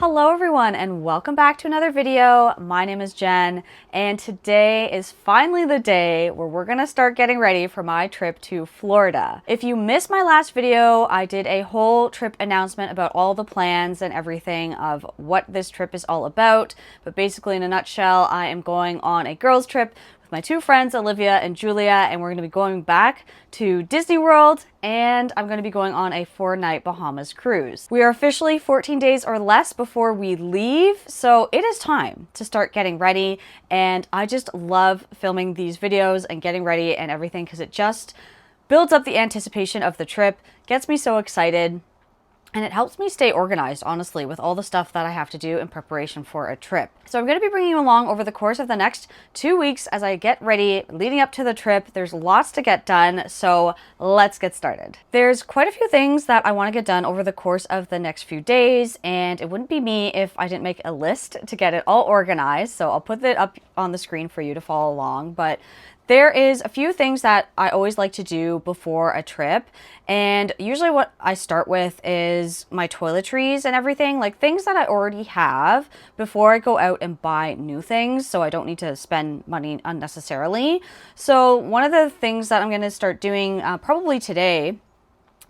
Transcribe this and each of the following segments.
Hello everyone and welcome back to another video. My name is Jen and today is finally the day where we're gonna start getting ready for my trip to Florida. If you missed my last video, I did a whole trip announcement about all the plans and everything of what this trip is all about. But basically in a nutshell, I am going on a girls trip with my two friends, Olivia and Julia, and we're going to be going back to Disney World, and I'm going to be going on a 4-night Bahamas cruise. We are officially 14 days or less before we leave, so it is time to start getting ready, and I just love filming these videos and getting ready and everything because it just builds up the anticipation of the trip, gets me so excited. And it helps me stay organized, honestly, with all the stuff that I have to do in preparation for a trip. So I'm going to be bringing you along over the course of the next 2 weeks as I get ready leading up to the trip. There's lots to get done, so let's get started. There's quite a few things that I want to get done over the course of the next few days, and it wouldn't be me if I didn't make a list to get it all organized. So I'll put it up on the screen for you to follow along, but there is a few things that I always like to do before a trip, and usually what I start with is my toiletries and everything, like things that I already have before I go out and buy new things so I don't need to spend money unnecessarily. So one of the things that I'm going to start doing probably today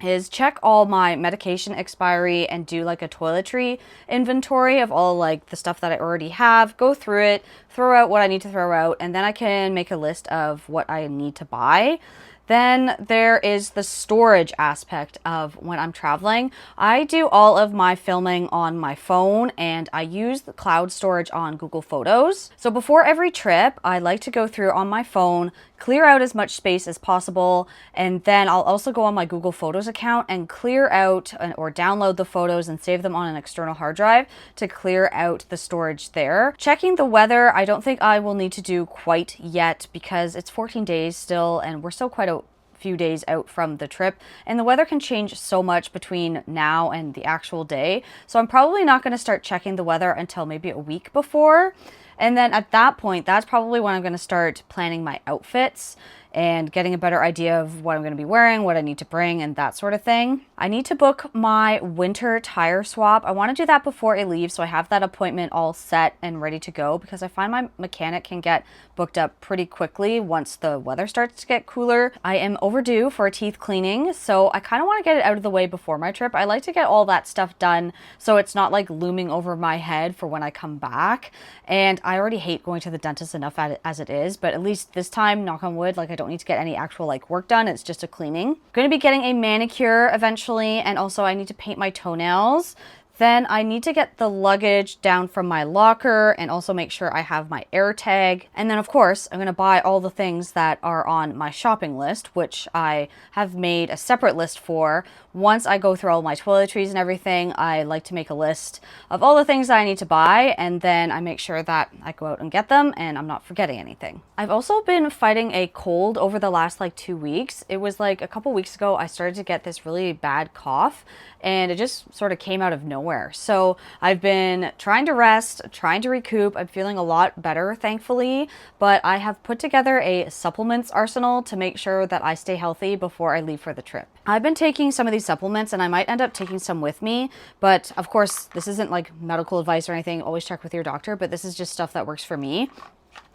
is check all my medication expiry and do like a toiletry inventory of all like the stuff that I already have, go through it, throw out what I need to throw out, and then I can make a list of what I need to buy. Then there is the storage aspect of when I'm traveling. I do all of my filming on my phone and I use the cloud storage on Google Photos. So before every trip, I like to go through on my phone, clear out as much space as possible, and then I'll also go on my Google Photos account and clear out or download the photos and save them on an external hard drive to clear out the storage there. Checking the weather, I don't think I will need to do quite yet because it's 14 days still and we're still quite a few days out from the trip, and the weather can change so much between now and the actual day. So I'm probably not going to start checking the weather until maybe a week before. And then at that point, that's probably when I'm going to start planning my outfits and getting a better idea of what I'm going to be wearing, what I need to bring, and that sort of thing. I need to book my winter tire swap. I want to do that before I leave, so I have that appointment all set and ready to go because I find my mechanic can get booked up pretty quickly once the weather starts to get cooler. I am overdue for a teeth cleaning, so I kind of want to get it out of the way before my trip. I like to get all that stuff done so it's not like looming over my head for when I come back. And I already hate going to the dentist enough as it is, but at least this time, knock on wood, like I don't need to get any actual like work done. It's just a cleaning. I'm going to be getting a manicure eventually, and also I need to paint my toenails. Then I need to get the luggage down from my locker and also make sure I have my air tag. And then of course, I'm going to buy all the things that are on my shopping list, which I have made a separate list for. Once I go through all my toiletries and everything, I like to make a list of all the things that I need to buy, and then I make sure that I go out and get them and I'm not forgetting anything. I've also been fighting a cold over the last like 2 weeks. It was like a couple weeks ago I started to get this really bad cough and it just sort of came out of nowhere. So I've been trying to rest, trying to recoup. I'm feeling a lot better, thankfully, but I have put together a supplements arsenal to make sure that I stay healthy before I leave for the trip. I've been taking some of these supplements and I might end up taking some with me, but of course this isn't like medical advice or anything. Always check with your doctor, but this is just stuff that works for me.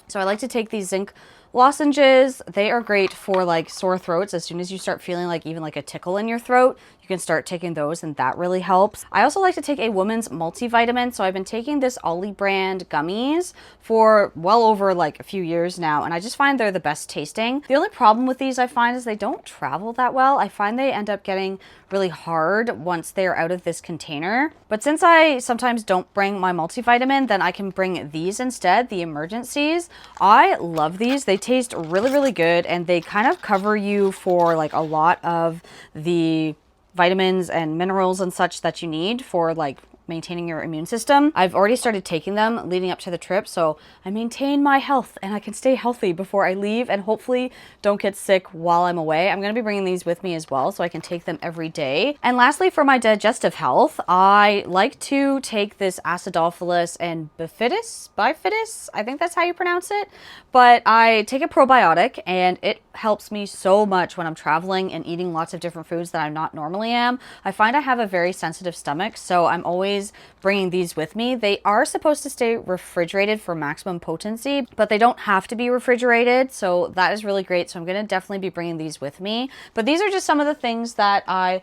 So I like to take these zinc lozenges. They are great for like sore throats. As soon as you start feeling like even like a tickle in your throat, you can start taking those and that really helps. I also like to take a woman's multivitamin. So I've been taking this Ollie brand gummies for well over like a few years now, and I just find they're the best tasting. The only problem with these I find is they don't travel that well. I find they end up getting really hard once they're out of this container. But since I sometimes don't bring my multivitamin, then I can bring these instead, the emergencies. I love these. They taste really, really good, and they kind of cover you for like a lot of the vitamins and minerals and such that you need for like maintaining your immune system. I've already started taking them leading up to the trip, so I maintain my health and I can stay healthy before I leave and hopefully don't get sick while I'm away. I'm going to be bringing these with me as well so I can take them every day. And lastly, for my digestive health, I like to take this acidophilus and bifidus, I think that's how you pronounce it, but I take a probiotic and it helps me so much when I'm traveling and eating lots of different foods that I'm not normally am. I find I have a very sensitive stomach, so I'm always always bringing these with me. They are supposed to stay refrigerated for maximum potency, but they don't have to be refrigerated. So that is really great. So I'm going to definitely be bringing these with me. But these are just some of the things that I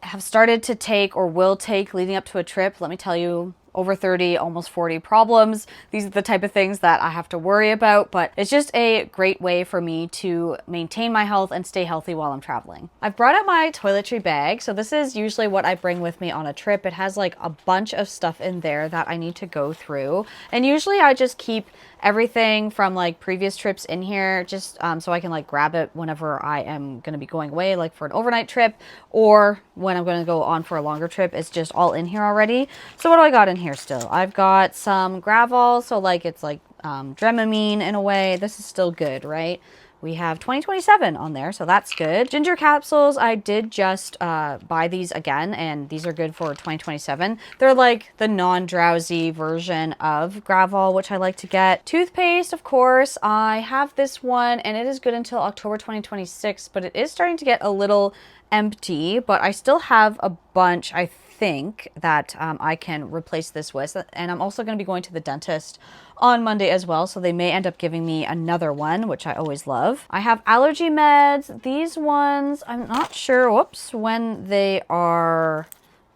have started to take or will take leading up to a trip. Let me tell you, over 30, almost 40 problems. These are the type of things that I have to worry about, but it's just a great way for me to maintain my health and stay healthy while I'm traveling. I've brought out my toiletry bag. So this is usually what I bring with me on a trip. It has like a bunch of stuff in there that I need to go through. And usually I just keep everything from like previous trips in here, just so I can like grab it whenever I am going to be going away, like for an overnight trip, or when I'm going to go on for a longer trip. It's just all in here already. So what do I got in here still? I've got some Gravol, so like it's like Dramamine in a way. This is still good, right? We have 2027 on there, so that's good. Ginger capsules, I did just buy these again, and these are good for 2027. They're like the non-drowsy version of Gravol, which I like to get. Toothpaste, of course, I have this one, and it is good until October 2026, but it is starting to get a little empty, but I still have a bunch, I think, that I can replace this with. And I'm also going to be going to the dentist on Monday as well, so they may end up giving me another one, which I always love. I have allergy meds. These ones, I'm not sure, whoops, when they are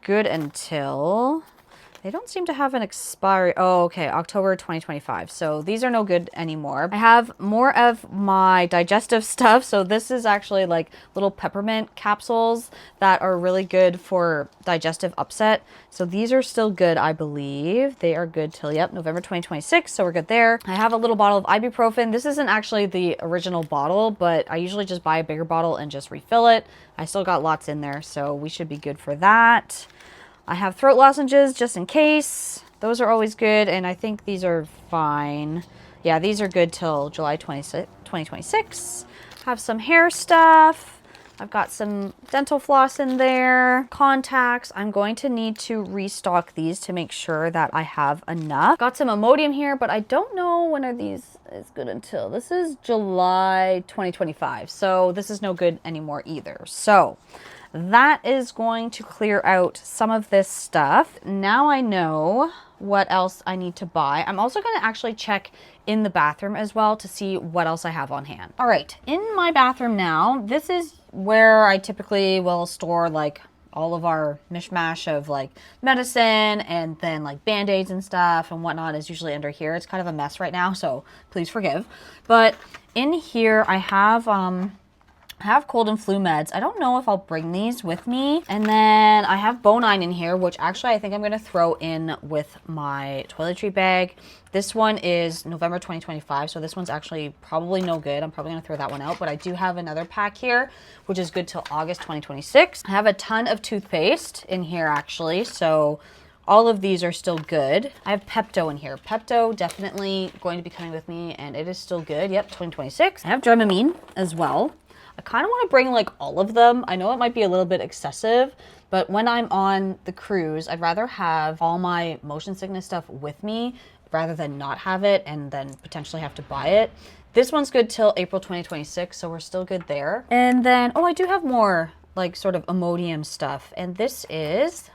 good until. They don't seem to have an expiry. Oh, okay, October 2025. So these are no good anymore. I have more of my digestive stuff. So this is actually like little peppermint capsules that are really good for digestive upset. So these are still good, I believe. They are good till, yep, November 2026. So we're good there. I have a little bottle of ibuprofen. This isn't actually the original bottle, but I usually just buy a bigger bottle and just refill it. I still got lots in there, so we should be good for that. I have throat lozenges just in case. Those are always good, and I think these are fine. Yeah, these are good till July 2026. Have some hair stuff. I've got some dental floss in there. Contacts. I'm going to need to restock these to make sure that I have enough. Got some Imodium here, but I don't know when are these is good until. This is July 2025, so this is no good anymore either. So that is going to clear out some of this stuff. Now I know what else I need to buy. I'm also going to actually check in the bathroom as well to see what else I have on hand. All right, in my bathroom now, this is where I typically will store like all of our mishmash of like medicine, and then like band-aids and stuff and whatnot is usually under here. It's kind of a mess right now, so please forgive. But in here I have cold and flu meds. I don't know if I'll bring these with me. And then I have Bonine in here, which actually I think I'm going to throw in with my toiletry bag. This one is November 2025, so this one's actually probably no good. I'm probably going to throw that one out, but I do have another pack here, which is good till August 2026. I have a ton of toothpaste in here actually, so all of these are still good. I have Pepto in here. Pepto definitely going to be coming with me, and it is still good. Yep, 2026. I have Dramamine as well. I kind of want to bring like all of them. I know it might be a little bit excessive, but when I'm on the cruise, I'd rather have all my motion sickness stuff with me rather than not have it and then potentially have to buy it. This one's good till April 2026, so we're still good there. And then, oh, I do have more like sort of Imodium stuff, and this is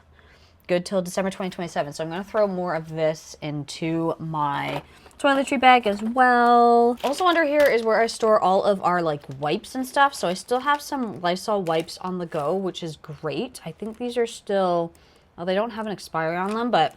good till December 2027. So I'm going to throw more of this into my toiletry bag as well. Also under here is where I store all of our like wipes and stuff. So I still have some Lysol wipes on the go, which is great. I think these are still, well, they don't have an expiry on them, but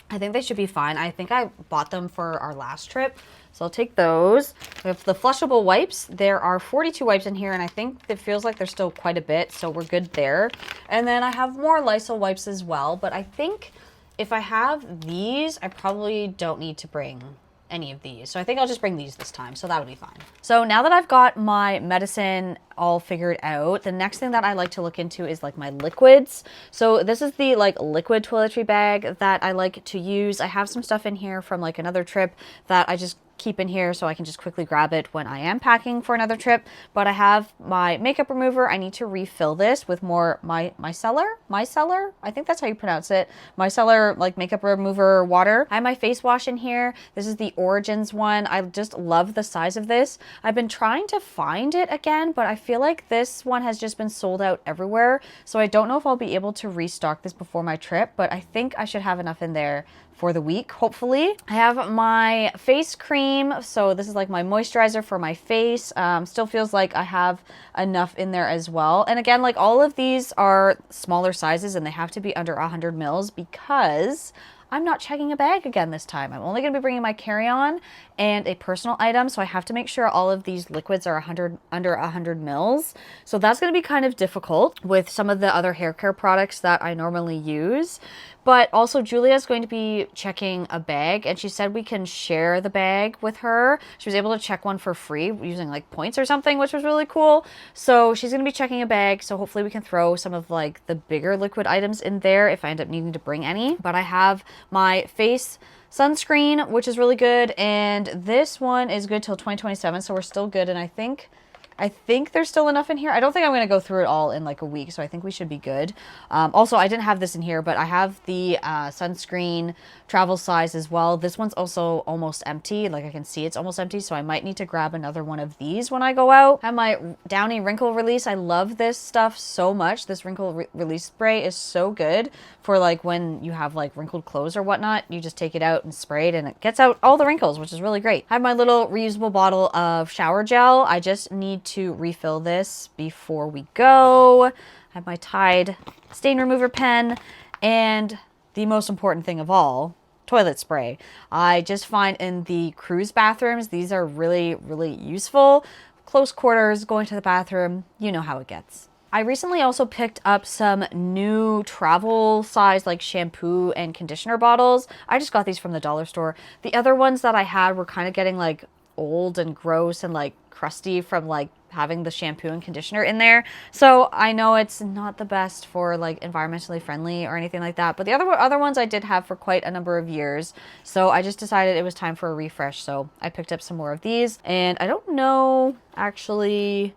I think they should be fine. I think I bought them for our last trip, so I'll take those. We have the flushable wipes. There are 42 wipes in here, and I think it feels like there's still quite a bit, so we're good there. And then I have more Lysol wipes as well, but I think if I have these, I probably don't need to bring any of these. So I think I'll just bring these this time, so that'll be fine. So now that I've got my medicine all figured out, the next thing that I like to look into is like my liquids. So this is the like liquid toiletry bag that I like to use. I have some stuff in here from like another trip that I just keep in here so I can just quickly grab it when I am packing for another trip. But I have my makeup remover. I need to refill this with more micellar, I think that's how you pronounce it, micellar like makeup remover water. I have my face wash in here. This is the Origins one. I just love the size of this. I've been trying to find it again, but I feel like this one has just been sold out everywhere, so I don't know if I'll be able to restock this before my trip, but I think I should have enough in there for the week, hopefully. I have my face cream, so this is like my moisturizer for my face. Still feels like I have enough in there as well. And again, like all of these are smaller sizes and they have to be under 100 mils because I'm not checking a bag again this time. I'm only going to be bringing my carry-on and a personal item, so I have to make sure all of these liquids are under 100 mils. So that's going to be kind of difficult with some of the other hair care products that I normally use. But also Julia's going to be checking a bag, and she said we can share the bag with her. She was able to check one for free using like points or something, which was really cool. So she's going to be checking a bag, so hopefully we can throw some of like the bigger liquid items in there if I end up needing to bring any. But I have my face sunscreen, which is really good, and this one is good till 2027, so we're still good. And I think there's still enough in here. I don't think I'm going to go through it all in like a week, so I think we should be good. Also, I didn't have this in here, but I have the sunscreen travel size as well. This one's also almost empty. Like I can see it's almost empty, so I might need to grab another one of these when I go out. I have my Downy Wrinkle Release. I love this stuff so much. This wrinkle release spray is so good for like when you have like wrinkled clothes or whatnot. You just take it out and spray it and it gets out all the wrinkles, which is really great. I have my little reusable bottle of shower gel. I just need to refill this before we go. I have my Tide stain remover pen, and the most important thing of all, toilet spray. I just find in the cruise bathrooms, these are really, really useful. Close quarters, going to the bathroom, you know how it gets. I recently also picked up some new travel size like shampoo and conditioner bottles. I just got these from the dollar store. The other ones that I had were kind of getting like old and gross and like crusty from like having the shampoo and conditioner in there. So I know it's not the best for like environmentally friendly or anything like that, but the other ones I did have for quite a number of years. So I just decided it was time for a refresh. So I picked up some more of these, and I don't know actually.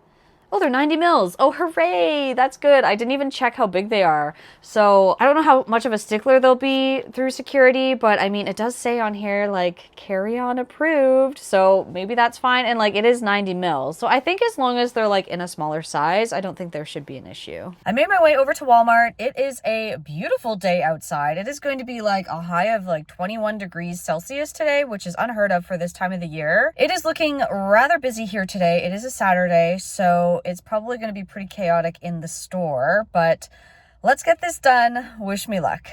Oh, they're 90 mils. Oh, hooray. That's good. I didn't even check how big they are. So I don't know how much of a stickler they'll be through security, but I mean, it does say on here like carry-on approved. So maybe that's fine. And like it is 90 mils. So I think as long as they're like in a smaller size, I don't think there should be an issue. I made my way over to Walmart. It is a beautiful day outside. It is going to be like a high of like 21 degrees Celsius today, which is unheard of for this time of the year. It is looking rather busy here today. It is a Saturday, so it's probably going to be pretty chaotic in the store, but let's get this done. Wish me luck.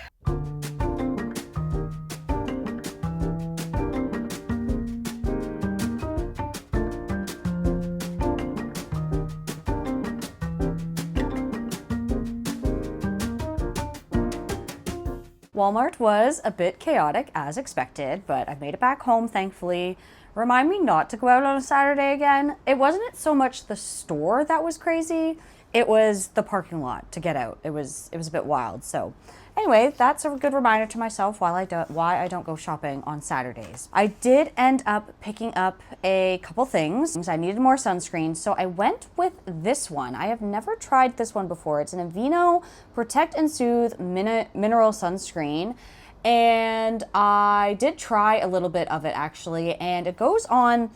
Walmart was a bit chaotic as expected, but I made it back home thankfully. Remind me not to go out on a Saturday again. It wasn't so much the store that was crazy, it was the parking lot to get out. It was a bit wild. So anyway, that's a good reminder to myself why I don't go shopping on Saturdays. I did end up picking up a couple things. I needed more sunscreen, so I went with this one. I have never tried this one before. It's an Aveeno Protect and Soothe Mineral Sunscreen. And I did try a little bit of it actually, and it goes on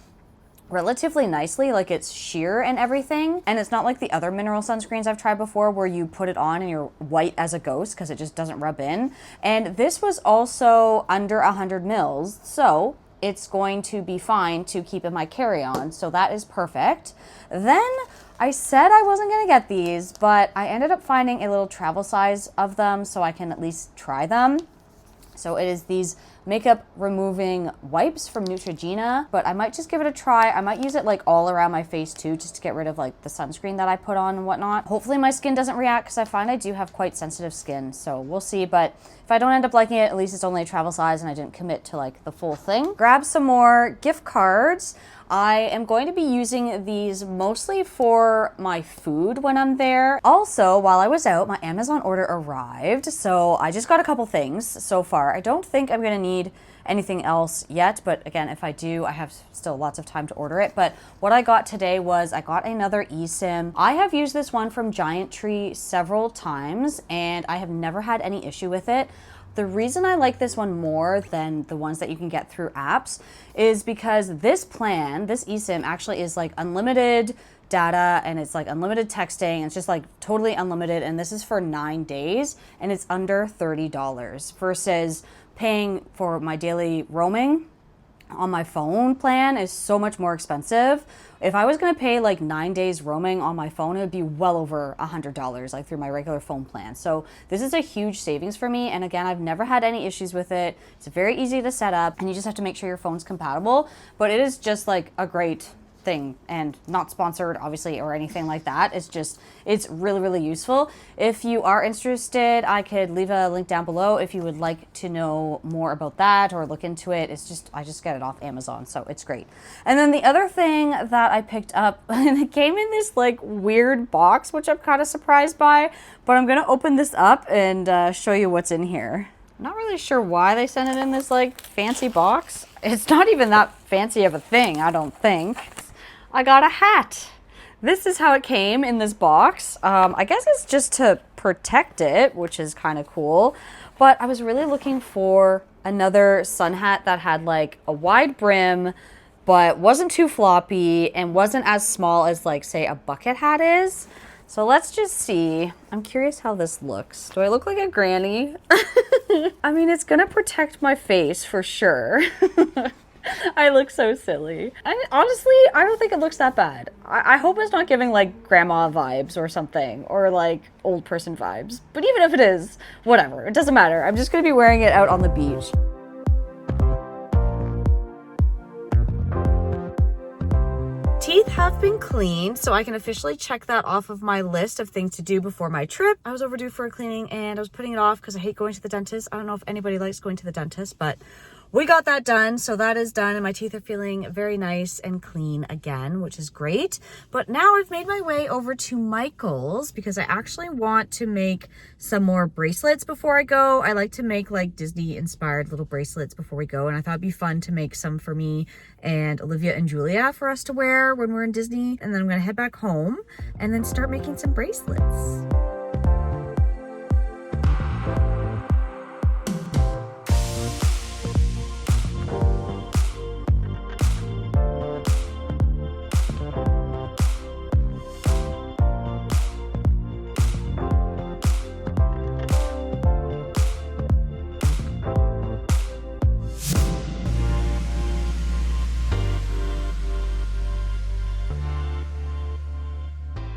relatively nicely, like it's sheer and everything. And it's not like the other mineral sunscreens I've tried before where you put it on and you're white as a ghost because it just doesn't rub in. And this was also under 100 mils, so it's going to be fine to keep in my carry-on. So that is perfect. Then I said I wasn't gonna get these, but I ended up finding a little travel size of them so I can at least try them. So it is these makeup removing wipes from Neutrogena, but I might just give it a try. I might use it like all around my face too, just to get rid of like the sunscreen that I put on and whatnot. Hopefully my skin doesn't react because I find I do have quite sensitive skin, so we'll see. But if I don't end up liking it, at least it's only a travel size and I didn't commit to like the full thing. Grab some more gift cards. I am going to be using these mostly for my food when I'm there. Also, while I was out, my Amazon order arrived, so I just got a couple things so far. I don't think I'm gonna need anything else yet, but again, if I do, I have still lots of time to order it. But what I got today was I got another eSIM. I have used this one from Giant Tree several times and I have never had any issue with it. The reason I like this one more than the ones that you can get through apps is because this plan, this eSIM actually is like unlimited data and it's like unlimited texting. It's just like totally unlimited, and this is for 9 days and it's under $30 versus paying for my daily roaming on my phone plan is so much more expensive. If I was going to pay like 9 days roaming on my phone, it would be well over $100 like through my regular phone plan. So this is a huge savings for me. And again, I've never had any issues with it. It's very easy to set up and you just have to make sure your phone's compatible, but it is just like a great thing, and not sponsored obviously or anything like that. It's really useful. If you are interested, I could leave a link down below if you would like to know more about that or look into it. I just get it off Amazon, so it's great. And then the other thing that I picked up, and it came in this like weird box, which I'm kind of surprised by, but I'm gonna open this up and show you what's in here. I'm not really sure why they sent it in this like fancy box. It's not even that fancy of a thing, I don't think. I got a hat. This is how it came in this box. I guess it's just to protect it, which is kind of cool. But I was really looking for another sun hat that had like a wide brim, but wasn't too floppy and wasn't as small as like, say, a bucket hat is. So let's just see. I'm curious how this looks. Do I look like a granny? I mean, it's gonna protect my face for sure. I look so silly. And honestly, I don't think it looks that bad. I hope it's not giving like grandma vibes or something, or like old person vibes. But even if it is, whatever, it doesn't matter. I'm just gonna be wearing it out on the beach. Teeth have been cleaned, so I can officially check that off of my list of things to do before my trip. I was overdue for a cleaning and I was putting it off because I hate going to the dentist. I don't know if anybody likes going to the dentist, but we got that done, so that is done, and my teeth are feeling very nice and clean again, which is great. But now I've made my way over to Michael's because I actually want to make some more bracelets before I go. I like to make like Disney-inspired little bracelets before we go, and I thought it'd be fun to make some for me and Olivia and Julia for us to wear when we're in Disney. And then I'm gonna head back home and then start making some bracelets.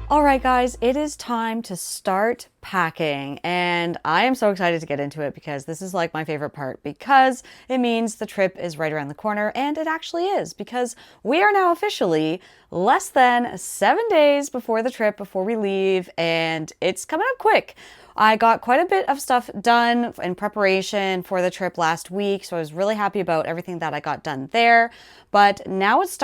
All right, guys, it is time to start packing, and I am so excited to get into it because this is like my favorite part, because it means the trip is right around the corner, and it actually is, because we are now officially less than 7 days before the trip, before we leave, and it's coming up quick. I got quite a bit of stuff done in preparation for the trip last week, so I was really happy about everything that I got done there, but now it's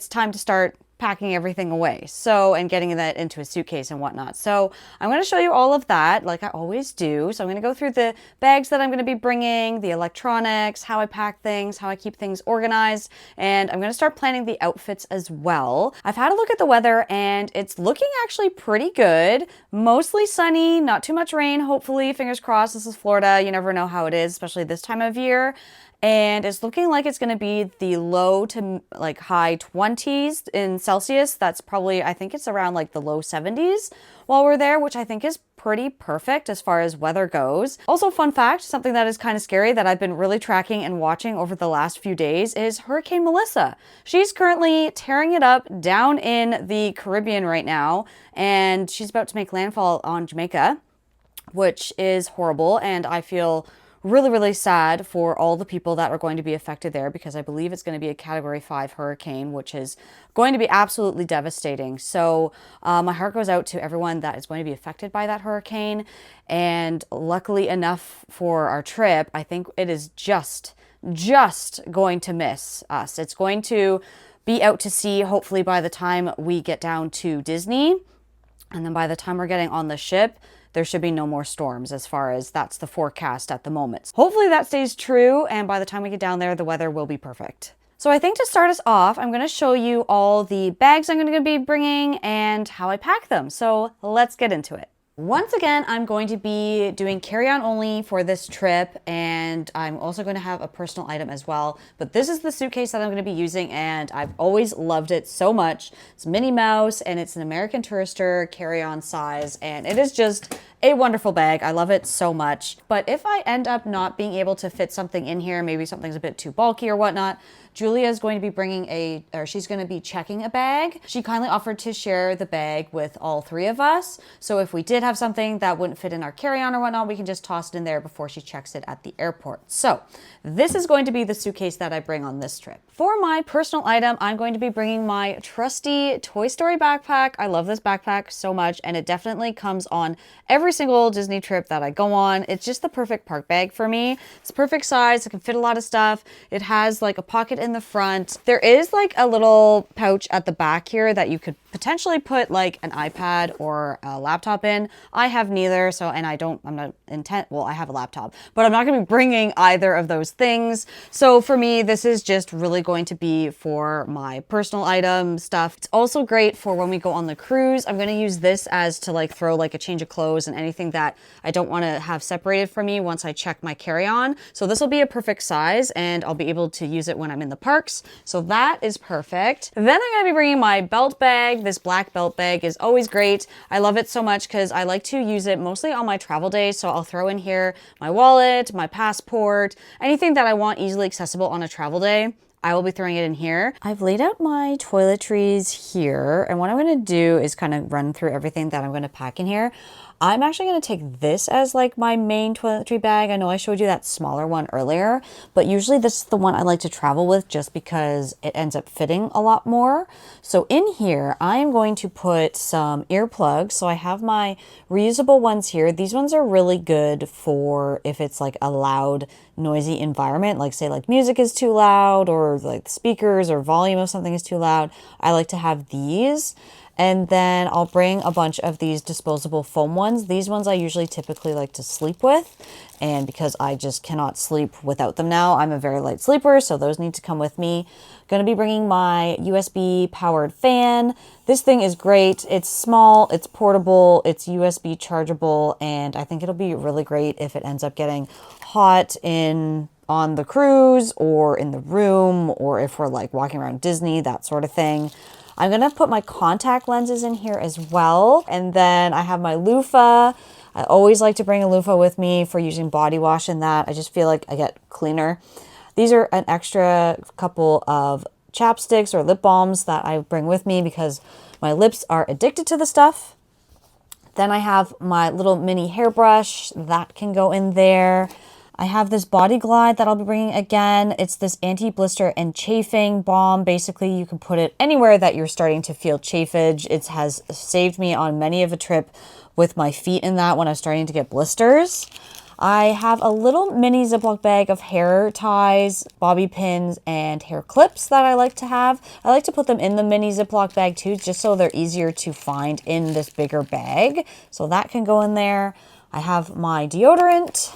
time to start packing everything away, and getting that into a suitcase and whatnot. So I'm going to show you all of that like I always do. So I'm going to go through the bags that I'm going to be bringing, the electronics, how I pack things, how I keep things organized, and I'm going to start planning the outfits as well. I've had a look at the weather and it's looking actually pretty good. Mostly sunny, not too much rain, hopefully, fingers crossed. This is Florida, you never know how it is, especially this time of year. And it's looking like it's going to be the low to like high 20s in Celsius. That's probably, I think it's around like the low 70s while we're there, which I think is pretty perfect as far as weather goes. Also, fun fact, something that is kind of scary that I've been really tracking and watching over the last few days is Hurricane Melissa. She's currently tearing it up down in the Caribbean right now, and she's about to make landfall on Jamaica, which is horrible, and I feel really sad for all the people that are going to be affected there, because I believe it's going to be a Category 5 hurricane, which is going to be absolutely devastating. So my heart goes out to everyone that is going to be affected by that hurricane. And luckily enough for our trip, I think it is just going to miss us. It's going to be out to sea, hopefully by the time we get down to Disney. And then by the time we're getting on the ship, there should be no more storms, as far as that's the forecast at the moment. Hopefully that stays true, and by the time we get down there, the weather will be perfect. So I think to start us off, I'm going to show you all the bags I'm going to be bringing and how I pack them. So let's get into it. Once again, I'm going to be doing carry-on only for this trip, and I'm also going to have a personal item as well. But this is the suitcase that I'm going to be using, and I've always loved it so much. It's Minnie Mouse, and it's an American Tourister carry-on size, and it is just a wonderful bag. I love it so much. But if I end up not being able to fit something in here, maybe something's a bit too bulky or whatnot, Julia is going to be bringing she's going to be checking a bag. She kindly offered to share the bag with all three of us. So if we did have something that wouldn't fit in our carry-on or whatnot, we can just toss it in there before she checks it at the airport. So this is going to be the suitcase that I bring on this trip. For my personal item, I'm going to be bringing my trusty Toy Story backpack. I love this backpack so much, and it definitely comes on every single Disney trip that I go on. It's just the perfect park bag for me. It's perfect size. It can fit a lot of stuff. It has like a pocket in the front. There is like a little pouch at the back here that you could potentially put like an iPad or a laptop in. I have neither, so, and I'm not intent, well, I have a laptop, but I'm not going to be bringing either of those things. So for me, this is just really going to be for my personal item stuff. It's also great for when we go on the cruise. I'm going to use this as to like throw like a change of clothes and anything that I don't want to have separated from me once I check my carry-on. So this will be a perfect size, and I'll be able to use it when I'm in the parks. So that is perfect. Then I'm going to be bringing my belt bag. This black belt bag is always great. I love it so much because I like to use it mostly on my travel days. So I'll throw in here my wallet, my passport, anything that I want easily accessible on a travel day. I will be throwing it in here. I've laid out my toiletries here, and what I'm going to do is kind of run through everything that I'm going to pack in here. I'm actually going to take this as like my main toiletry bag. I know I showed you that smaller one earlier, but usually this is the one I like to travel with just because it ends up fitting a lot more. So in here, I'm going to put some earplugs. So I have my reusable ones here. These ones are really good for if it's like a loud, noisy environment, like say like music is too loud or like speakers or volume of something is too loud. I like to have these. And then I'll bring a bunch of these disposable foam ones. These ones I usually typically like to sleep with. And because I just cannot sleep without them now, I'm a very light sleeper, so those need to come with me. Going to be bringing my USB powered fan. This thing is great. It's small, it's portable, it's USB chargeable, and I think it'll be really great if it ends up getting hot on the cruise or in the room, or if we're like walking around Disney, that sort of thing. I'm going to put my contact lenses in here as well. And then I have my loofah. I always like to bring a loofah with me for using body wash and that. I just feel like I get cleaner. These are an extra couple of chapsticks or lip balms that I bring with me because my lips are addicted to the stuff. Then I have my little mini hairbrush that can go in there. I have this Body Glide that I'll be bringing again. It's this anti-blister and chafing balm. Basically, you can put it anywhere that you're starting to feel chafage. It has saved me on many of a trip with my feet in that when I was starting to get blisters. I have a little mini Ziploc bag of hair ties, bobby pins, and hair clips that I like to have. I like to put them in the mini Ziploc bag too, just so they're easier to find in this bigger bag. So that can go in there. I have my deodorant.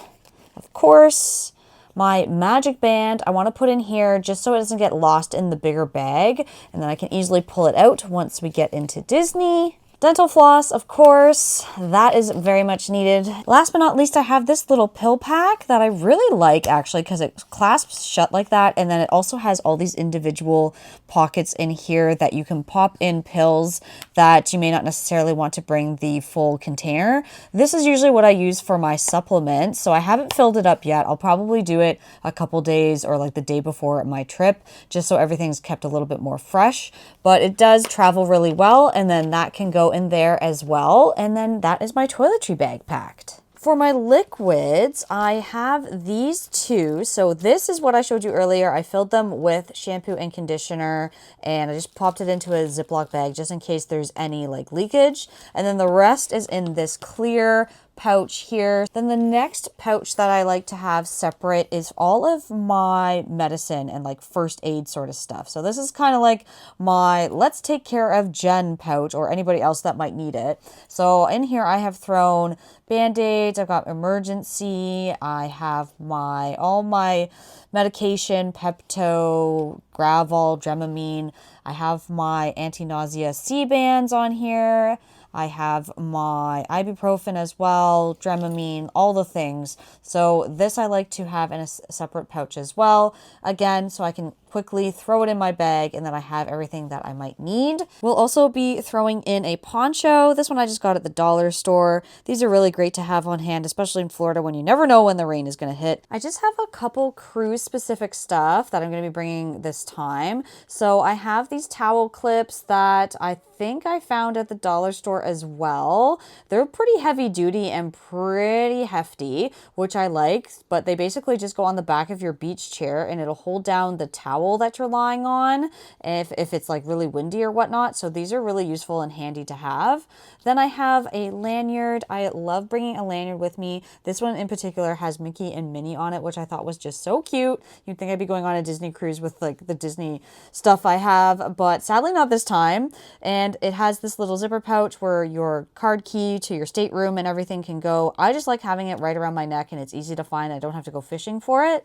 Of course, my magic band I want to put in here just so it doesn't get lost in the bigger bag, and then I can easily pull it out once we get into Disney. Dental floss, of course, that is very much needed. Last but not least, I have this little pill pack that I really like actually because it clasps shut like that, and then it also has all these individual pockets in here that you can pop in pills that you may not necessarily want to bring the full container. This is usually what I use for my supplements, so I haven't filled it up yet. I'll probably do it a couple days or like the day before my trip just so everything's kept a little bit more fresh, but it does travel really well, and then that can go in there as well. And then that is my toiletry bag packed. For my liquids, I have these two. So this is what I showed you earlier. I filled them with shampoo and conditioner, and I just popped it into a Ziploc bag just in case there's any like leakage. And then the rest is in this clear pouch here. Then the next pouch that I like to have separate is all of my medicine and like first aid sort of stuff. So this is kind of like my let's take care of Jen pouch, or anybody else that might need it. So in here I have thrown Band-Aids, I've got emergency, I have all my medication, Pepto, Gravol, Dramamine. I have my anti-nausea C-bands on here. I have my ibuprofen as well, Dramamine, all the things. So this I like to have in a separate pouch as well. Again, so I can quickly throw it in my bag and then I have everything that I might need. We'll also be throwing in a poncho. This one I just got at the dollar store. These are really great to have on hand, especially in Florida when you never know when the rain is going to hit. I just have a couple cruise specific stuff that I'm going to be bringing this time. So I have these towel clips that I think I found at the dollar store as well. They're pretty heavy duty and pretty hefty, which I like, but they basically just go on the back of your beach chair and it'll hold down the towel that you're lying on if it's like really windy or whatnot. So these are really useful and handy to have. Then I have a lanyard. I love bringing a lanyard with me. This one in particular has Mickey and Minnie on it, which I thought was just so cute. You'd think I'd be going on a Disney cruise with like the Disney stuff I have, but sadly not this time. And it has this little zipper pouch where your card key to your stateroom and everything can go. I just like having it right around my neck and it's easy to find. I don't have to go fishing for it.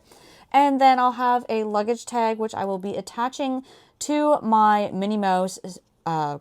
And then I'll have a luggage tag, which I will be attaching to my Minnie Mouse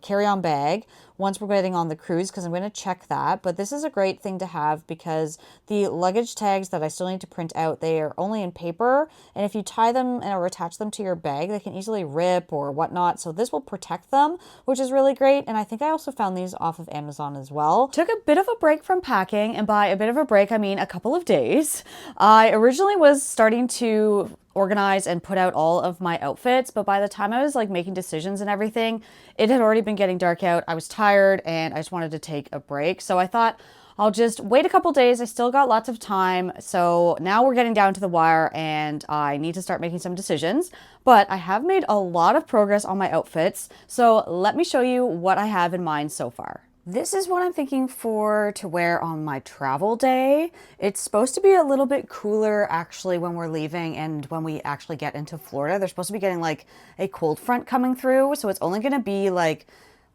carry-on bag once we're getting on the cruise, because I'm going to check that. But this is a great thing to have because the luggage tags that I still need to print out, they are only in paper, and if you tie them or attach them to your bag, they can easily rip or whatnot. So this will protect them, which is really great. And I think I also found these off of Amazon as well. Took a bit of a break from packing, and by a bit of a break I mean a couple of days. I originally was starting to organize and put out all of my outfits, but by the time I was like making decisions and everything, it had already been getting dark out. I was tired and I just wanted to take a break. So I thought I'll just wait a couple days. I still got lots of time. So now we're getting down to the wire and I need to start making some decisions, but I have made a lot of progress on my outfits. So let me show you what I have in mind so far. This is what I'm thinking to wear on my travel day. It's supposed to be a little bit cooler actually when we're leaving and when we actually get into Florida. They're supposed to be getting like a cold front coming through, so it's only going to be like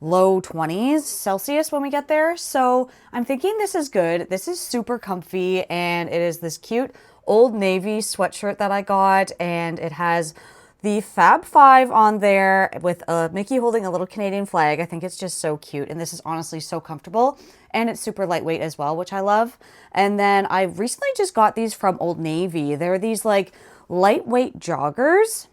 low 20s Celsius when we get there. So I'm thinking this is good. This is super comfy, and it is this cute Old Navy sweatshirt that I got, and it has the Fab Five on there with Mickey holding a little Canadian flag. I think it's just so cute, and this is honestly so comfortable, and it's super lightweight as well, which I love. And then I recently just got these from Old Navy. They're these like lightweight joggers,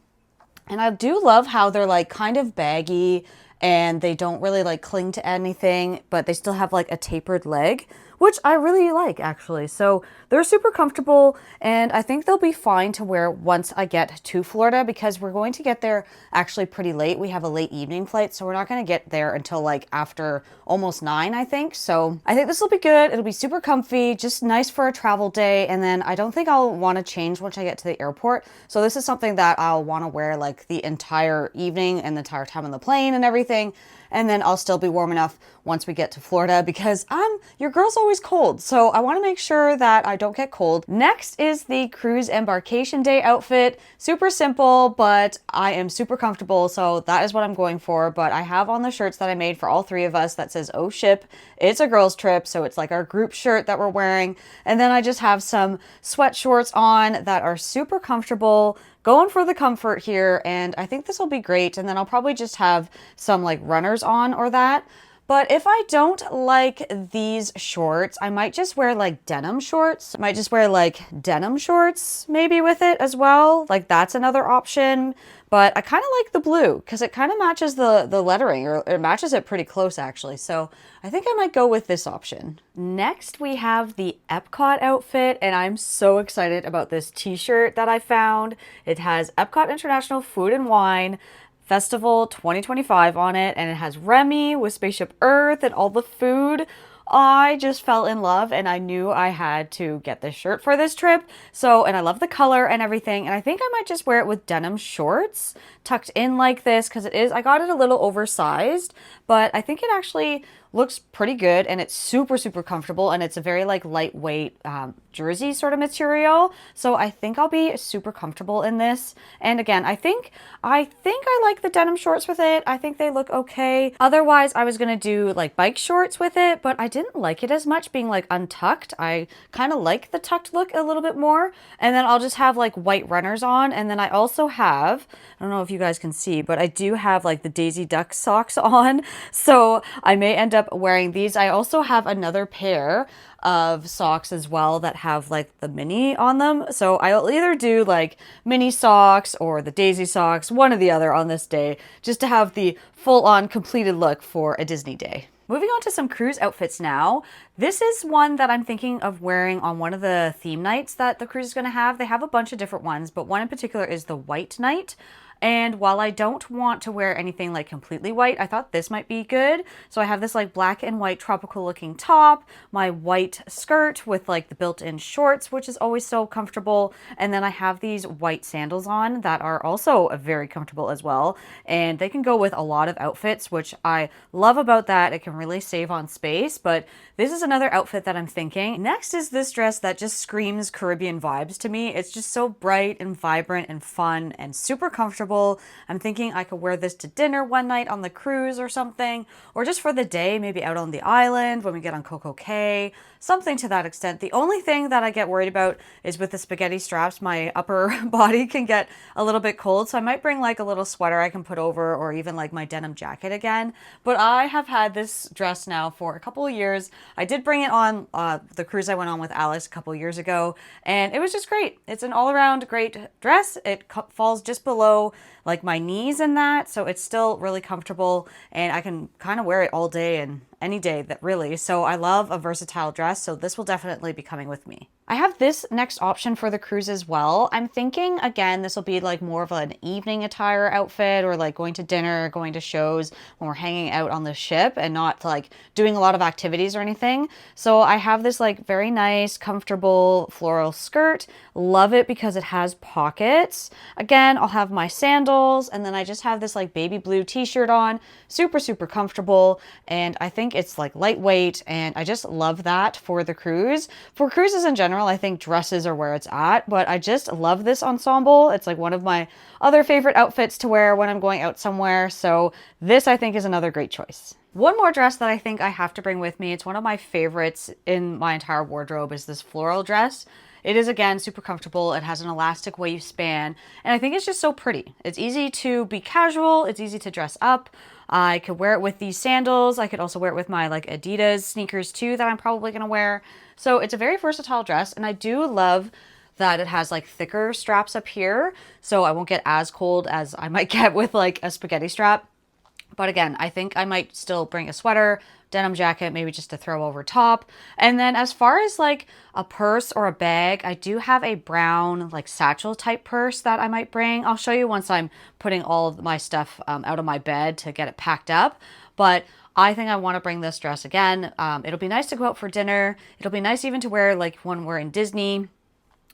and I do love how they're like kind of baggy and they don't really like cling to anything, but they still have like a tapered leg, which I really like actually. So they're super comfortable, and I think they'll be fine to wear once I get to Florida, because we're going to get there actually pretty late. We have a late evening flight, so we're not going to get there until like after almost 9, I think. So I think this will be good. It'll be super comfy, just nice for a travel day. And then I don't think I'll want to change once I get to the airport. So this is something that I'll want to wear like the entire evening and the entire time on the plane and everything. And then I'll still be warm enough once we get to Florida, because your girl's always cold. So I want to make sure that I don't get cold. Next is the cruise embarkation day outfit. Super simple, but I am super comfortable. So that is what I'm going for. But I have on the shirts that I made for all three of us that says, "Oh ship, it's a girls trip." So it's like our group shirt that we're wearing. And then I just have some sweat shorts on that are super comfortable. Going for the comfort here, and I think this will be great. And then I'll probably just have some like runners on or that. But if I don't like these shorts, I might just wear like denim shorts. I might just wear like denim shorts maybe with it as well. Like that's another option. But I kind of like the blue because it kind of matches the lettering, or it matches it pretty close actually. So I think I might go with this option. Next, we have the Epcot outfit, and I'm so excited about this t-shirt that I found. It has Epcot International Food and Wine Festival 2025 on it, and it has Remy with Spaceship Earth and all the food. I just fell in love, and I knew I had to get this shirt for this trip. So, and I love the color and everything, and I think I might just wear it with denim shorts tucked in like this, because I got it a little oversized, but I think it actually looks pretty good, and it's super, super comfortable, and it's a very like lightweight jersey sort of material. So I think I'll be super comfortable in this. And again, I think I like the denim shorts with it. I think they look okay. Otherwise, I was gonna do like bike shorts with it, but I didn't like it as much being like untucked. I kind of like the tucked look a little bit more. And then I'll just have like white runners on. And then I also have, I don't know if you guys can see, but I do have like the Daisy Duck socks on. So I may end up wearing these. I also have another pair of socks as well that have like the mini on them. So I'll either do like mini socks or the Daisy socks, one or the other on this day, just to have the full on completed look for a Disney day. Moving on to some cruise outfits now. This is one that I'm thinking of wearing on one of the theme nights that the cruise is going to have. They have a bunch of different ones, but one in particular is the white night. And while I don't want to wear anything like completely white, I thought this might be good. So I have this like black and white tropical looking top, my white skirt with like the built-in shorts, which is always so comfortable. And then I have these white sandals on that are also very comfortable as well. And they can go with a lot of outfits, which I love about that. It can really save on space, but this is another outfit that I'm thinking. Next is this dress that just screams Caribbean vibes to me. It's just so bright and vibrant and fun and super comfortable. I'm thinking I could wear this to dinner one night on the cruise or something, or just for the day, maybe out on the island when we get on Coco Cay, something to that extent. The only thing that I get worried about is with the spaghetti straps, my upper body can get a little bit cold, so I might bring like a little sweater I can put over, or even like my denim jacket again. But I have had this dress now for a couple of years. I did bring it on the cruise I went on with Alice a couple of years ago, and it was just great. It's an all-around great dress. It falls just below like my knees in that, so it's still really comfortable, and I can kind of wear it all day and any day that really. So I love a versatile dress, so this will definitely be coming with me. I have this next option for the cruise as well. I'm thinking, again, this will be like more of an evening attire outfit, or like going to dinner, going to shows when we're hanging out on the ship and not like doing a lot of activities or anything. So I have this like very nice, comfortable floral skirt. Love it because it has pockets. Again, I'll have my sandals, and then I just have this like baby blue t-shirt on. Super, super comfortable. And I think it's like lightweight, and I just love that for the cruise. For cruises in general, I think dresses are where it's at, but I just love this ensemble. It's like one of my other favorite outfits to wear when I'm going out somewhere. So this I think is another great choice. One more dress that I think I have to bring with me, it's one of my favorites in my entire wardrobe, is this floral dress. It is, again, super comfortable. It has an elastic waistband, and I think it's just so pretty. It's easy to be casual. It's easy to dress up. I could wear it with these sandals. I could also wear it with my like Adidas sneakers too that I'm probably going to wear. So it's a very versatile dress, and I do love that it has like thicker straps up here, so I won't get as cold as I might get with like a spaghetti strap. But again, I think I might still bring a sweater, denim jacket, maybe just to throw over top. And then as far as like a purse or a bag, I do have a brown like satchel type purse that I might bring. I'll show you once I'm putting all of my stuff out of my bed to get it packed up. But I think I want to bring this dress again. It'll be nice to go out for dinner. It'll be nice even to wear like when we're in Disney.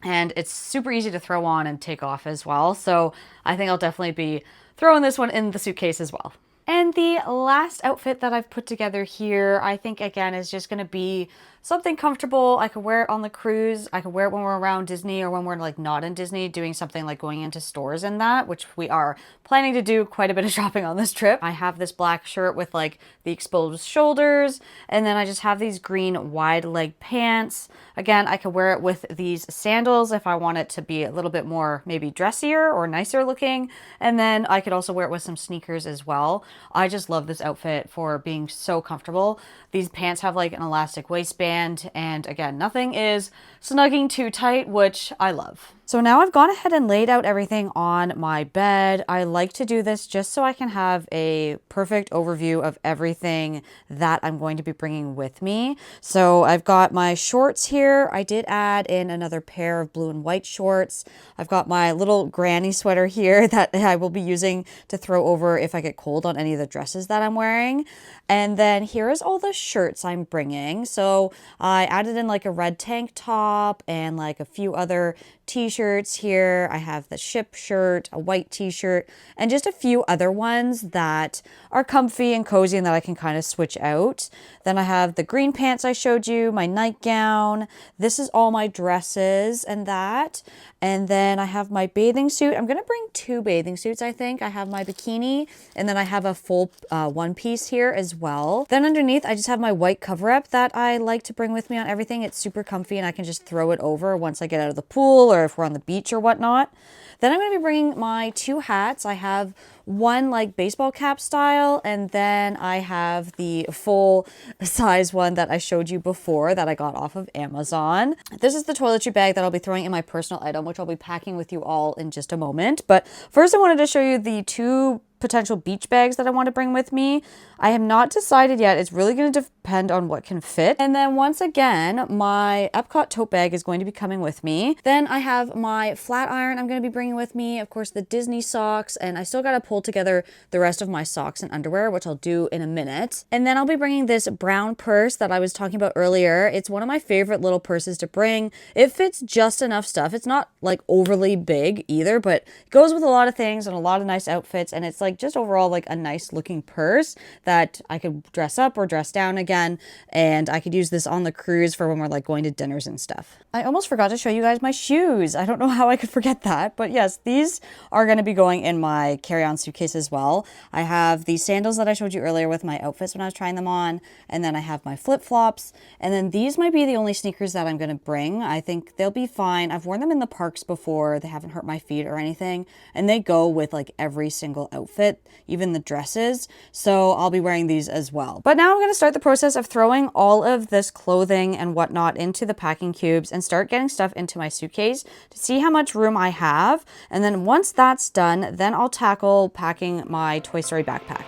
And it's super easy to throw on and take off as well. So I think I'll definitely be throwing this one in the suitcase as well. And the last outfit that I've put together here, I think again is just going to be something comfortable. I could wear it on the cruise. I could wear it when we're around Disney, or when we're like not in Disney, doing something like going into stores and that, which we are planning to do quite a bit of shopping on this trip. I have this black shirt with like the exposed shoulders, and then I just have these green wide leg pants. Again, I could wear it with these sandals if I want it to be a little bit more maybe dressier or nicer looking. And then I could also wear it with some sneakers as well. I just love this outfit for being so comfortable. These pants have like an elastic waistband, and again, nothing is snugging too tight, which I love. So now I've gone ahead and laid out everything on my bed. I like to do this just so I can have a perfect overview of everything that I'm going to be bringing with me. So I've got my shorts here. I did add in another pair of blue and white shorts. I've got my little granny sweater here that I will be using to throw over if I get cold on any of the dresses that I'm wearing. And then here's all the shirts I'm bringing. So I added in like a red tank top and like a few other t-shirts t-shirts here. I have the ship shirt, a white t-shirt, and just a few other ones that are comfy and cozy and that I can kind of switch out. Then I have the green pants I showed you, my nightgown. This is all my dresses and that. And then I have my bathing suit. I'm going to bring 2 bathing suits, I think. I have my bikini, and then I have a full one piece here as well. Then underneath, I just have my white cover-up that I like to bring with me on everything. It's super comfy, and I can just throw it over once I get out of the pool or if we're on the beach or whatnot. Then I'm going to be bringing my 2 hats. I have one like baseball cap style, and then I have the full size one that I showed you before that I got off of Amazon. This is the toiletry bag that I'll be throwing in my personal item, which I'll be packing with you all in just a moment. But first I wanted to show you the 2 potential beach bags that I want to bring with me. I have not decided yet. It's really going to depend on what can fit. And then once again, my Epcot tote bag is going to be coming with me. Then I have my flat iron I'm going to be bringing with me. Of course, the Disney socks, and I still got to pull together the rest of my socks and underwear, which I'll do in a minute. And then I'll be bringing this brown purse that I was talking about earlier. It's one of my favorite little purses to bring. It fits just enough stuff. It's not like overly big either, but it goes with a lot of things and a lot of nice outfits, and it's like just overall like a nice looking purse that I could dress up or dress down again, and I could use this on the cruise for when we're like going to dinners and stuff. I almost forgot to show you guys my shoes. I don't know how I could forget that, but yes, these are going to be going in my carry-on suitcase as well. I have these sandals that I showed you earlier with my outfits when I was trying them on, and then I have my flip-flops, and then these might be the only sneakers that I'm going to bring. I think they'll be fine. I've worn them in the parks before. They haven't hurt my feet or anything, and they go with like every single outfit, even the dresses, so I'll be wearing these as well. But now I'm going to start the process of throwing all of this clothing and whatnot into the packing cubes and start getting stuff into my suitcase to see how much room I have, and then once that's done, then I'll tackle packing my Toy Story backpack.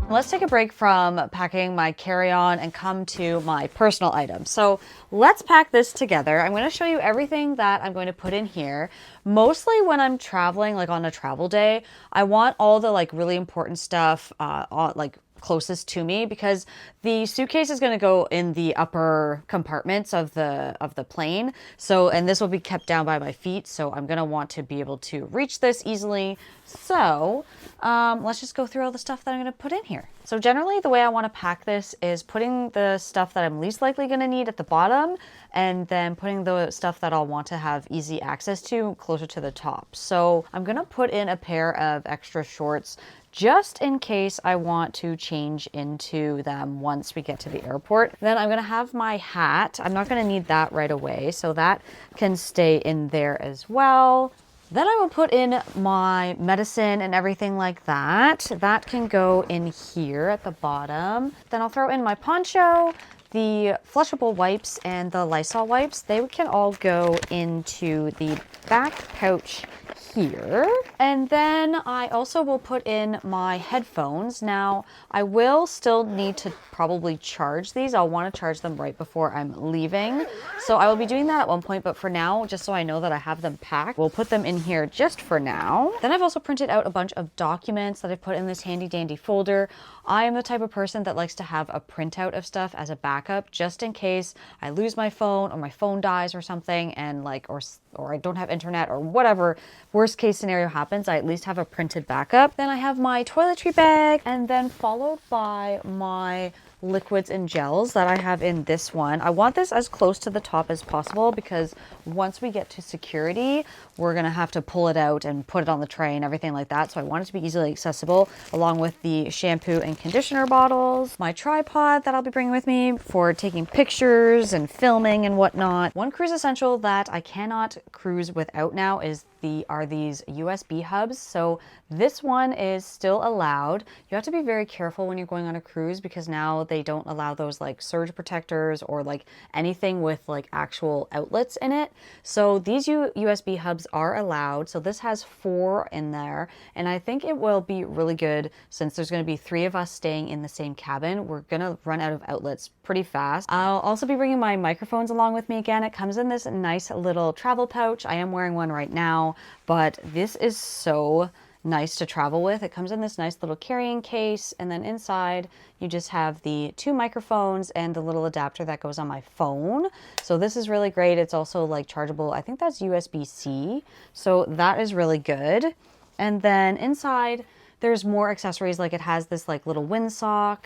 Let's take a break from packing my carry-on and come to my personal items. So let's pack this together. I'm going to show you everything that I'm going to put in here. Mostly when I'm traveling, like on a travel day, I want all the like really important stuff like closest to me, because the suitcase is going to go in the upper compartments of the plane. So, and this will be kept down by my feet. So I'm going to want to be able to reach this easily. So let's just go through all the stuff that I'm going to put in here. So generally the way I want to pack this is putting the stuff that I'm least likely going to need at the bottom, and then putting the stuff that I'll want to have easy access to closer to the top. So I'm going to put in a pair of extra shorts just in case I want to change into them once we get to the airport. Then I'm going to have my hat. I'm not going to need that right away, so that can stay in there as well. Then I will put in my medicine and everything like that. That can go in here at the bottom. Then I'll throw in my poncho, the flushable wipes, and the Lysol wipes. They can all go into the back pouch here. And then I also will put in my headphones. Now, I will still need to probably charge these. I'll want to charge them right before I'm leaving. So I will be doing that at one point, but for now, just so I know that I have them packed, we'll put them in here just for now. Then I've also printed out a bunch of documents that I put in this handy dandy folder. I am the type of person that likes to have a printout of stuff as a backup, just in case I lose my phone or my phone dies or something, and like, or I don't have internet or whatever worst case scenario happens, I at least have a printed backup. Then I have my toiletry bag, and then followed by my liquids and gels that I have in this one. I want this as close to the top as possible because once we get to security, we're gonna have to pull it out and put it on the tray and everything like that. So I want it to be easily accessible, along with the shampoo and conditioner bottles, my tripod that I'll be bringing with me for taking pictures and filming and whatnot. One cruise essential that I cannot cruise without now are these USB hubs. So this one is still allowed. You have to be very careful when you're going on a cruise because now they don't allow those like surge protectors or like anything with like actual outlets in it. So these USB hubs are allowed. So this has 4 in there, and I think it will be really good since there's going to be 3 of us staying in the same cabin. We're going to run out of outlets pretty fast. I'll also be bringing my microphones along with me again. It comes in this nice little travel pouch. I am wearing one right now, but this is so nice to travel with. It comes in this nice little carrying case, and then inside you just have the 2 microphones and the little adapter that goes on my phone. So this is really great. It's also like chargeable. I think that's USB-C. So that is really good. And then inside there's more accessories. Like it has this like little windsock,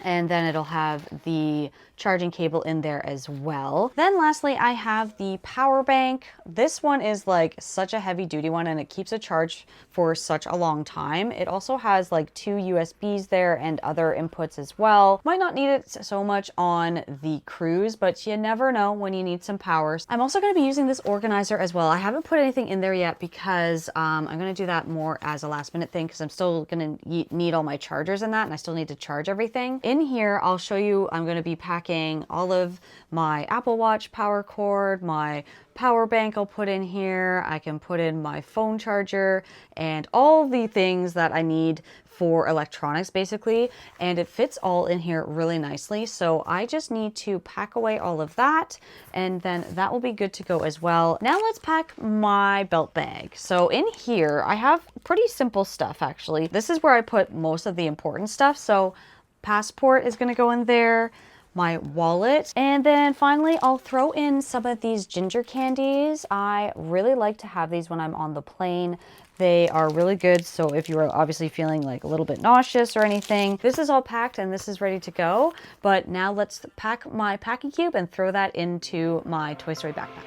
and then it'll have the charging cable in there as well. Then lastly, I have the power bank. This one is like such a heavy duty one, and it keeps a charge for such a long time. It also has like 2 USBs there and other inputs as well. Might not need it so much on the cruise, but you never know when you need some power. I'm also going to be using this organizer as well. I haven't put anything in there yet because I'm going to do that more as a last minute thing, because I'm still going to need all my chargers in that, and I still need to charge everything. In here, I'll show you, I'm going to be packing all of my Apple Watch power cord, my power bank I'll put in here. I can put in my phone charger and all the things that I need for electronics basically, and it fits all in here really nicely. So I just need to pack away all of that, and then that will be good to go as well. Now let's pack my belt bag. So in here I have pretty simple stuff actually. This is where I put most of the important stuff. So passport is going to go in there, my wallet, and then finally I'll throw in some of these ginger candies. I really like to have these when I'm on the plane. They are really good, so if you are obviously feeling like a little bit nauseous or anything, this is all packed and this is ready to go. But now let's pack my packing cube and throw that into my Toy Story backpack.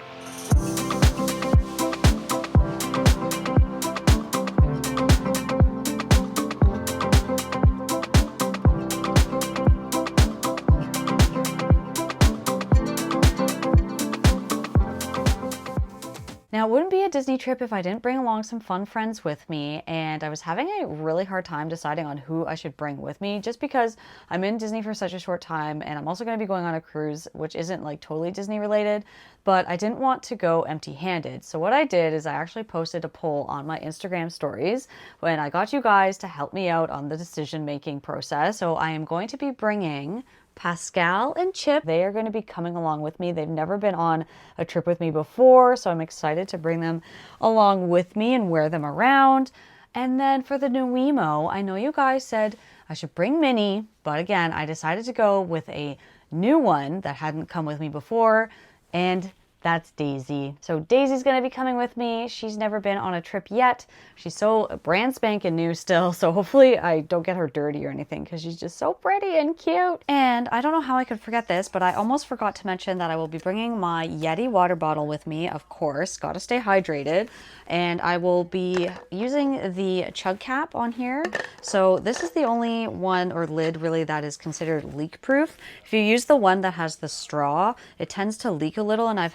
Now, it wouldn't be a Disney trip if I didn't bring along some fun friends with me, and I was having a really hard time deciding on who I should bring with me, just because I'm in Disney for such a short time, and I'm also going to be going on a cruise, which isn't like totally Disney related, but I didn't want to go empty-handed. So what I did is I actually posted a poll on my Instagram stories when I got you guys to help me out on the decision-making process. So I am going to be bringing Pascal and Chip. They are going to be coming along with me. They've never been on a trip with me before, so I'm excited to bring them along with me and wear them around. And then for the Nuimo, I know you guys said I should bring Minnie, but again, I decided to go with a new one that hadn't come with me before, and that's Daisy. So Daisy's gonna be coming with me. She's never been on a trip yet. She's so brand spanking new still, so hopefully I don't get her dirty or anything, because she's just so pretty and cute. And I don't know how I could forget this, but I almost forgot to mention that I will be bringing my Yeti water bottle with me, of course. Gotta stay hydrated. And I will be using the chug cap on here. So this is the only one or lid really that is considered leak proof. If you use the one that has the straw, it tends to leak a little, and I've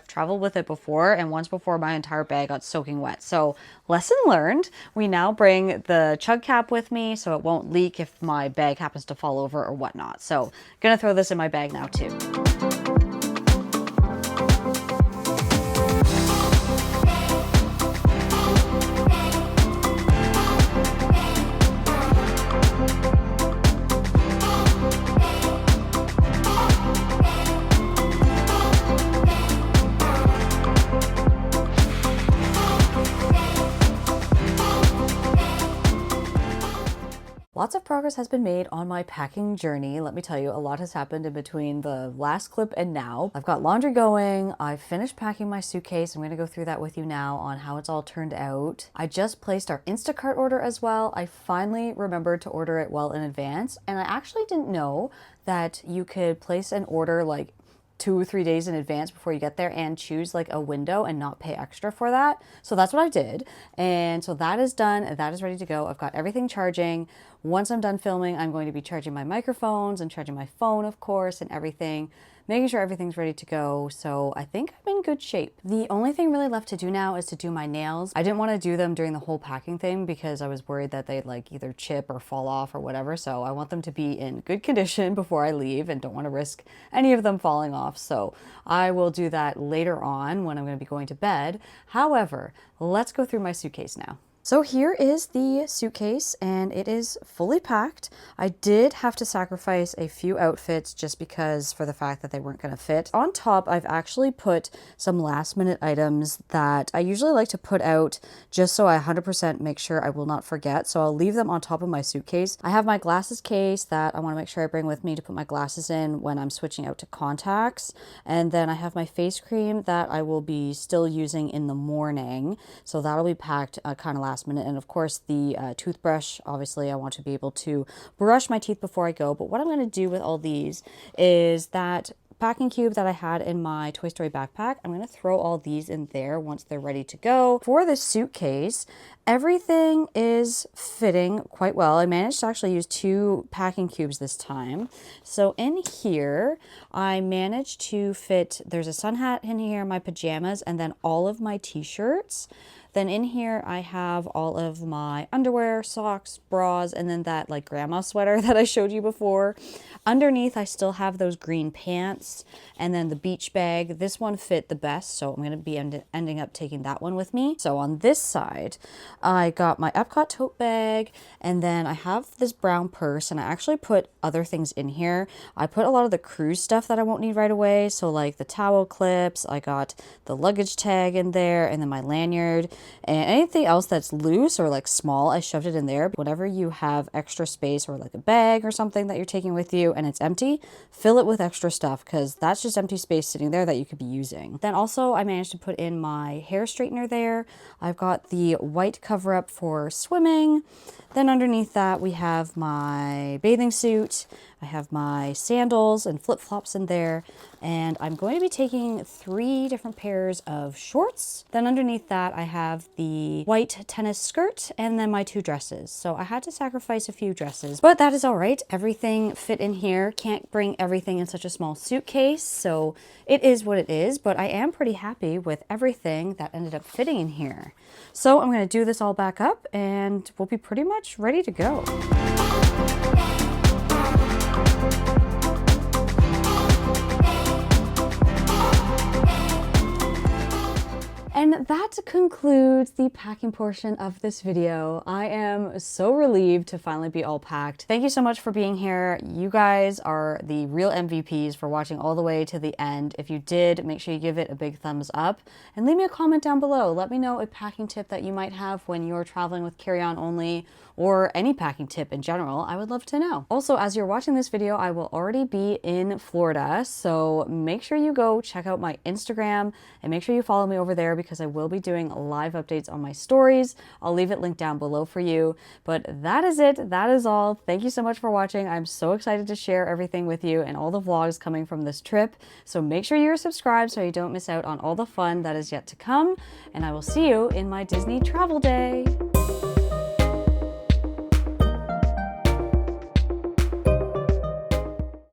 traveled with it before, and once before my entire bag got soaking wet. So lesson learned. We now bring the chug cap with me so it won't leak if my bag happens to fall over or whatnot. So gonna throw this in my bag now too. Lots of progress has been made on my packing journey. Let me tell you, a lot has happened in between the last clip and now. I've got laundry going. I've finished packing my suitcase. I'm going to go through that with you now on how it's all turned out. I just placed our Instacart order as well. I finally remembered to order it well in advance, and I actually didn't know that you could place an order like 2 or 3 days in advance before you get there and choose like a window and not pay extra for that. So that's what I did. And so that is done. That is ready to go. I've got everything charging. Once I'm done filming, I'm going to be charging my microphones and charging my phone, of course, and everything. making sure everything's ready to go. So I think I'm in good shape. The only thing really left to do now is to do my nails. I didn't want to do them during the whole packing thing because I was worried that they'd like either chip or fall off or whatever. So I want them to be in good condition before I leave and don't want to risk any of them falling off. So I will do that later on when I'm going to be going to bed. However, let's go through my suitcase now. So here is the suitcase and it is fully packed. I did have to sacrifice a few outfits just because for the fact that they weren't going to fit. On top, I've actually put some last minute items that I usually like to put out just so I 100% make sure I will not forget. So I'll leave them on top of my suitcase. I have my glasses case that I want to make sure I bring with me to put my glasses in when I'm switching out to contacts. And then I have my face cream that I will be still using in the morning. So that'll be packed kind of last minute. And of course the toothbrush, obviously I want to be able to brush my teeth before I go. But what I'm going to do with all these is that packing cube that I had in my Toy Story backpack, I'm going to throw all these in there once they're ready to go. For the suitcase, everything is fitting quite well. I managed to actually use 2 packing cubes this time. So in here, I managed to fit, there's a sun hat in here, my pajamas, and then all of my t-shirts. Then in here, I have all of my underwear, socks, bras, and then that like grandma sweater that I showed you before. Underneath, I still have those green pants and then the beach bag. This one fit the best, so I'm going to be ending up taking that one with me. So on this side, I got my Epcot tote bag, and then I have this brown purse, and I actually put other things in here. I put a lot of the cruise stuff that I won't need right away, so like the towel clips, I got the luggage tag in there, and then my lanyard. And anything else that's loose or like small, I shoved it in there. Whenever you have extra space or like a bag or something that you're taking with you and it's empty, fill it with extra stuff because that's just empty space sitting there that you could be using. Then also I managed to put in my hair straightener there. I've got the white cover up for swimming. Then underneath that we have my bathing suit. I have my sandals and flip-flops in there, and I'm going to be taking 3 different pairs of shorts. Then underneath that I have the white tennis skirt and then my 2 dresses. So I had to sacrifice a few dresses, but that is all right. Everything fit in here. Can't bring everything in such a small suitcase, so it is what it is, but I am pretty happy with everything that ended up fitting in here. So I'm going to do this all back up and we'll be pretty much ready to go. And that concludes the packing portion of this video. I am so relieved to finally be all packed. Thank you so much for being here. You guys are the real MVPs for watching all the way to the end. If you did, make sure you give it a big thumbs up and leave me a comment down below. Let me know a packing tip that you might have when you're traveling with carry-on only, or any packing tip in general. I would love to know. Also, as you're watching this video, I will already be in Florida, so make sure you go check out my Instagram and make sure you follow me over there because I will be doing live updates on my stories. I'll leave it linked down below for you. But that is it. That is all. Thank you so much for watching. I'm so excited to share everything with you and all the vlogs coming from this trip. So make sure you're subscribed so you don't miss out on all the fun that is yet to come. And I will see you in my Disney travel day.